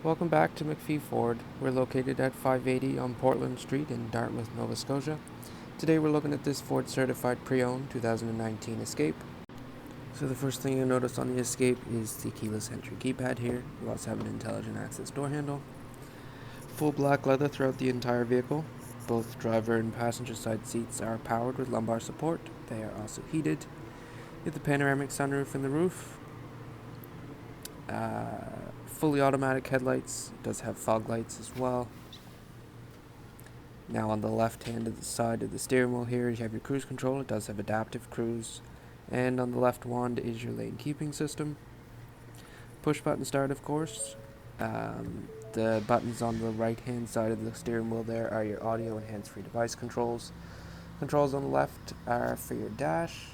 Welcome back to MacPhee Ford. We're located at 580 on Portland Street in Dartmouth, Nova Scotia. Today we're looking at this Ford Certified Pre-Owned 2019 Escape. So the first thing you'll notice on the Escape is the keyless entry keypad here. You also have an intelligent access door handle. Full black leather throughout the entire vehicle. Both driver and passenger side seats are powered with lumbar support. They are also heated. You have the panoramic sunroof in the roof. Fully automatic headlights. It does have fog lights as well. Now on the left hand side of the steering wheel here you have your cruise control. It does have adaptive cruise. And on the left wand is your lane keeping system. Push button start, of course. The buttons on the right hand side of the steering wheel there are your audio and hands-free device controls. Controls on the left are for your dash.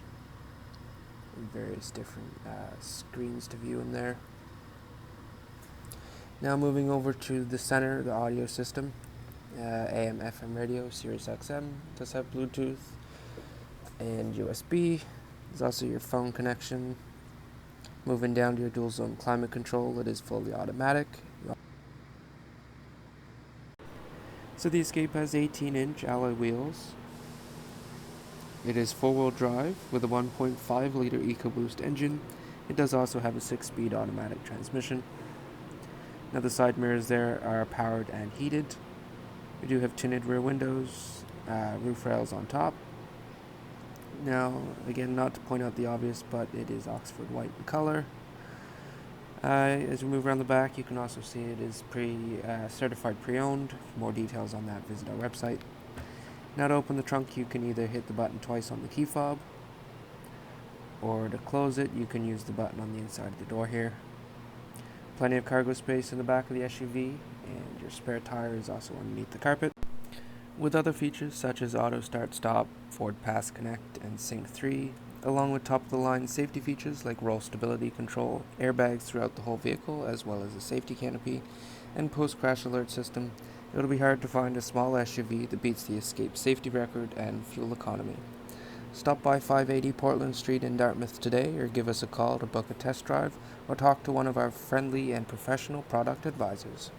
Various different screens to view in there. Now moving over to the center, the audio system. AM, FM radio, Sirius XM, does have Bluetooth and USB. There's also your phone connection. Moving down to your dual zone climate control, it is fully automatic. So the Escape has 18-inch alloy wheels. It is four-wheel drive with a 1.5-liter EcoBoost engine. It does also have a 6-speed automatic transmission. Now the side mirrors there are powered and heated. We do have tinted rear windows, roof rails on top. Now, again, not to point out the obvious, but it is Oxford white in color. As we move around the back, you can also see it is certified pre-owned. For more details on that, visit our website. Now to open the trunk, you can either hit the button twice on the key fob, or to close it, you can use the button on the inside of the door here. Plenty of cargo space in the back of the SUV, and your spare tire is also underneath the carpet. With other features such as Auto Start Stop, Ford Pass Connect, and Sync 3, along with top-of-the-line safety features like roll stability control, airbags throughout the whole vehicle, as well as a safety canopy, and post-crash alert system, it'll be hard to find a small SUV that beats the Escape safety record and fuel economy. Stop by 580 Portland Street in Dartmouth today, or give us a call to book a test drive, or talk to one of our friendly and professional product advisors.